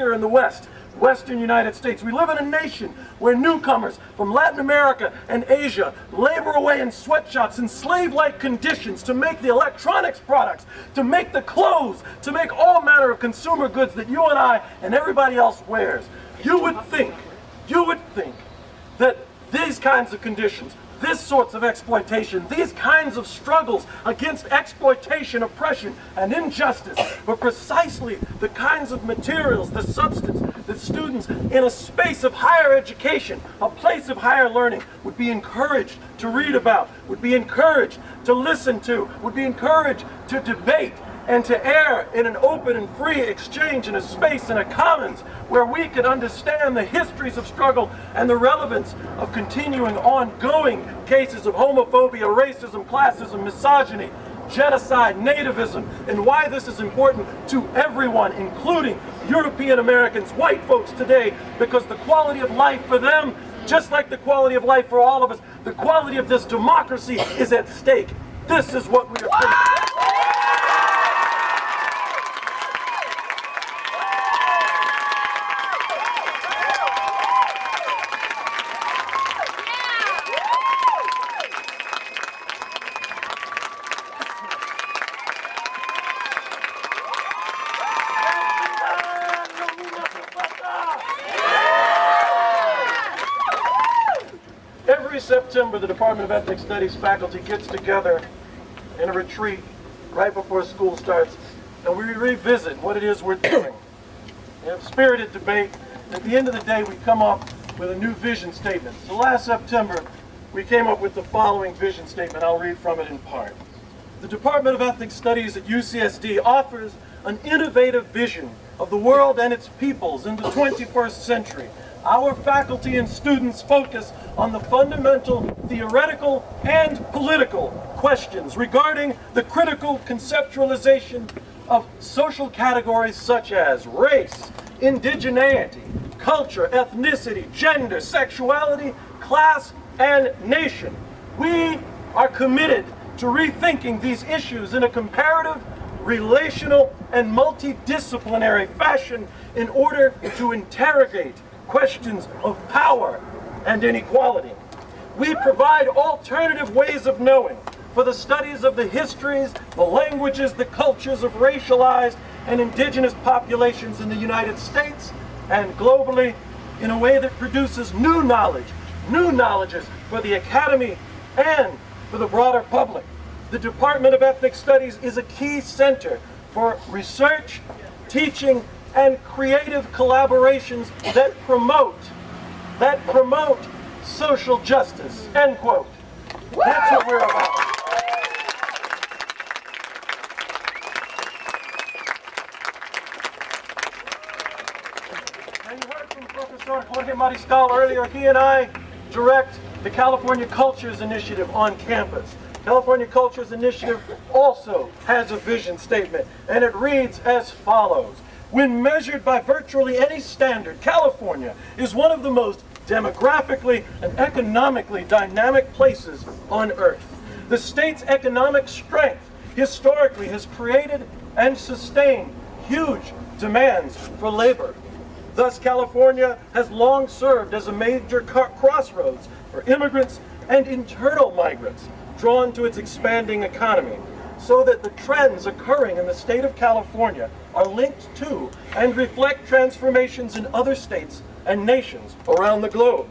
here in the West, Western United States. We live in a nation where newcomers from Latin America and Asia labor away in sweatshops in slave-like conditions to make the electronics products, to make the clothes, to make all manner of consumer goods that you and I and everybody else wears. You would think that these kinds of conditions, these sorts of exploitation, these kinds of struggles against exploitation, oppression, and injustice were precisely the kinds of materials, the substance that students in a space of higher education, a place of higher learning, would be encouraged to read about, would be encouraged to listen to, would be encouraged to debate, and to air in an open and free exchange in a space, in a commons, where we could understand the histories of struggle and the relevance of continuing ongoing cases of homophobia, racism, classism, misogyny, genocide, nativism, and why this is important to everyone, including European Americans, white folks today, because the quality of life for them, just like the quality of life for all of us, the quality of this democracy is at stake. This is what we are facing. Every September, the Department of Ethnic Studies faculty gets together in a retreat right before school starts, and we revisit what it is we're doing. We have spirited debate, and at the end of the day, we come up with a new vision statement. So last September, we came up with the following vision statement. I'll read from it in part. The Department of Ethnic Studies at UCSD offers an innovative vision of the world and its peoples in the 21st century. Our faculty and students focus on the fundamental theoretical and political questions regarding the critical conceptualization of social categories such as race, indigeneity, culture, ethnicity, gender, sexuality, class, and nation. We are committed to rethinking these issues in a comparative, relational, and multidisciplinary fashion in order to interrogate questions of power and inequality. We provide alternative ways of knowing for the studies of the histories, the languages, the cultures of racialized and indigenous populations in the United States and globally in a way that produces new knowledges for the academy and for the broader public. The Department of Ethnic Studies is a key center for research, teaching, and creative collaborations that promote social justice, end quote. That's what we're about. Now you heard from Professor Jorge Mariscal earlier. He and I direct the California Cultures Initiative on campus. California Cultures Initiative also has a vision statement, and it reads as follows. When measured by virtually any standard, California is one of the most demographically and economically dynamic places on Earth. The state's economic strength historically has created and sustained huge demands for labor. Thus, California has long served as a major crossroads for immigrants and internal migrants drawn to its expanding economy, so that the trends occurring in the state of California are linked to and reflect transformations in other states and nations around the globe.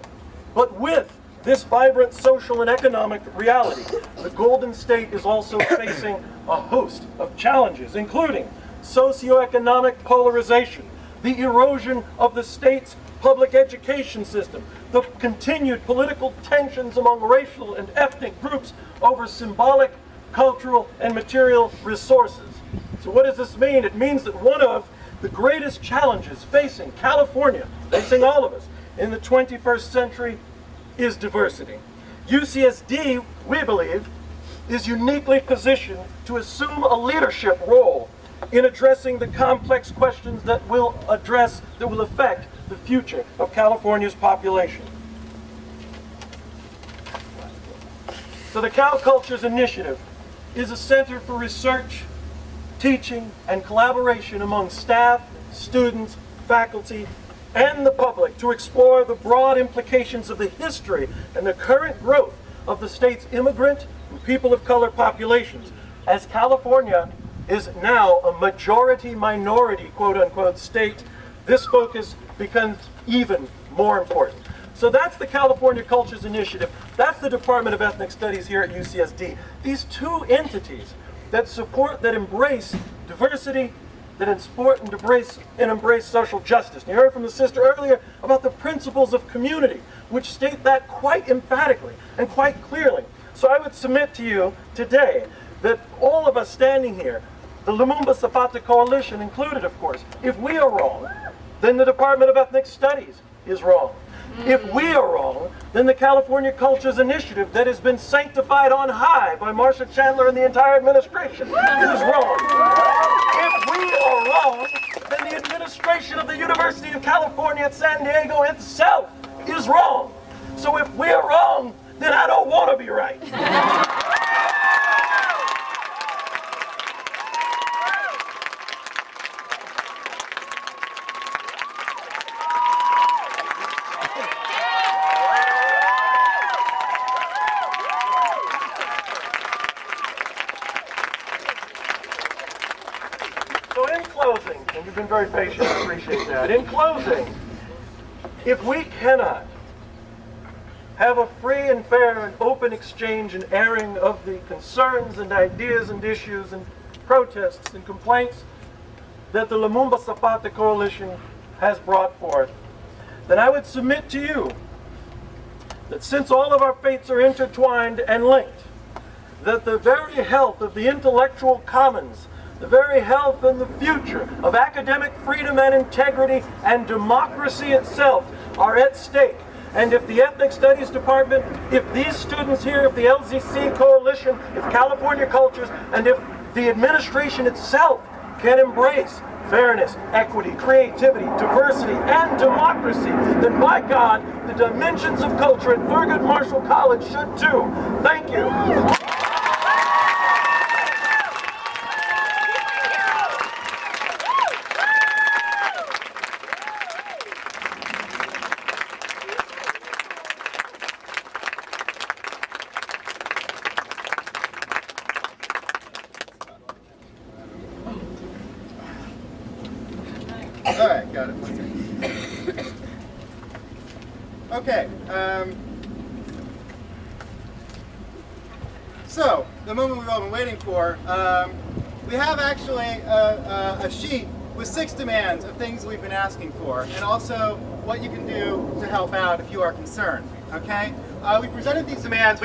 But with this vibrant social and economic reality, the Golden State is also facing a host of challenges, including socioeconomic polarization, the erosion of the state's public education system, the continued political tensions among racial and ethnic groups over symbolic, cultural, and material resources. So what does this mean? It means that one of the greatest challenges facing California, facing all of us, in the 21st century is diversity. UCSD, we believe, is uniquely positioned to assume a leadership role in addressing the complex questions that will affect the future of California's population. So the Cal Cultures Initiative is a center for research, teaching, and collaboration among staff, students, faculty, and the public to explore the broad implications of the history and the current growth of the state's immigrant and people of color populations. As California is now a majority-minority, quote-unquote, state, this focus becomes even more important. So that's the California Cultures Initiative. That's the Department of Ethnic Studies here at UCSD. These two entities that support, that embrace diversity, that support and embrace social justice. And you heard from the sister earlier about the principles of community, which state that quite emphatically and quite clearly. So I would submit to you today that all of us standing here, the Lumumba Zapata Coalition included, of course, if we are wrong, then the Department of Ethnic Studies is wrong. If we are wrong, then the California Cultures Initiative that has been sanctified on high by Marsha Chandler and the entire administration is wrong. If we are wrong, then the administration of the University of California at San Diego itself is wrong. So if we're wrong, then I don't want to be right. So in closing, and you've been very patient, I appreciate that. In closing, if we cannot have a free and fair and open exchange and airing of the concerns and ideas and issues and protests and complaints that the Lumumba Zapata Coalition has brought forth, then I would submit to you that since all of our fates are intertwined and linked, that the very health of the intellectual commons, the very health and the future of academic freedom and integrity and democracy itself are at stake. And if the Ethnic Studies Department, if these students here, if the LZC Coalition, if California Cultures, and if the administration itself can embrace fairness, equity, creativity, diversity, and democracy, then by God, the dimensions of culture at Thurgood Marshall College should too. Thank you. All right, got it. 1 second. Okay. So, the moment we've all been waiting for, we have actually a sheet with 6 demands of things we've been asking for, and also what you can do to help out if you are concerned. Okay? We presented these demands.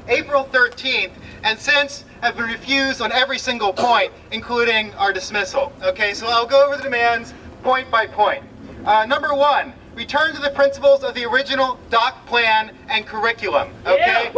April 13th, and since have been refused on every single point, including our dismissal. Okay, so I'll go over the demands point by point. Number 1, return to the principles of the original doc plan and curriculum. Okay?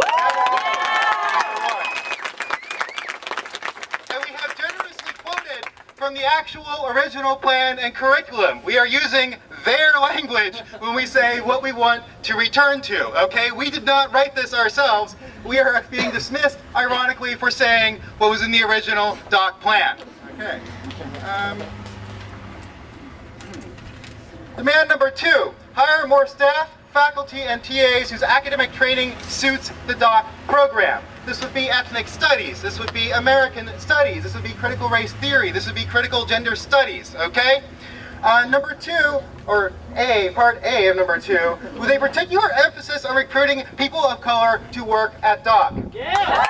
And we have generously quoted from the actual original plan and curriculum. We are using their language when we say what we want to return to. Okay? We did not write this ourselves. We are being dismissed, ironically, for saying what was in the original doc plan. Okay. Demand number 2, hire more staff, faculty, and TAs whose academic training suits the doc program. This would be ethnic studies, this would be American studies, this would be critical race theory, this would be critical gender studies, okay? Number 2, or A, part A of number 2, with a particular emphasis on recruiting people of color to work at DOC. Yeah.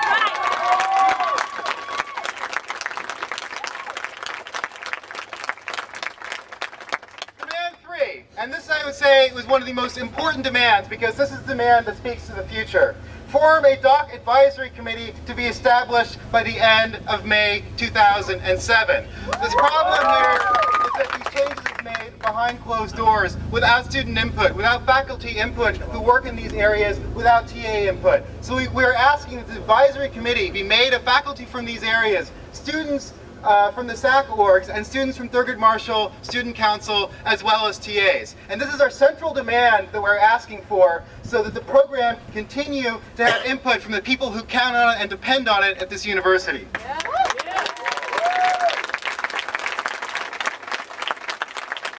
Demand 3, and this I would say was one of the most important demands because this is the demand that speaks to the future. Form a DOC advisory committee to be established by the end of May 2007. This problem here is that these changes are made behind closed doors, without student input, without faculty input who work in these areas, without TA input. So we're asking that the advisory committee be made of faculty from these areas, students from the SAC orgs, and students from Thurgood Marshall Student Council, as well as TAs. And this is our central demand that we're asking for so that the program can continue to have input from the people who count on it and depend on it at this university. Yeah.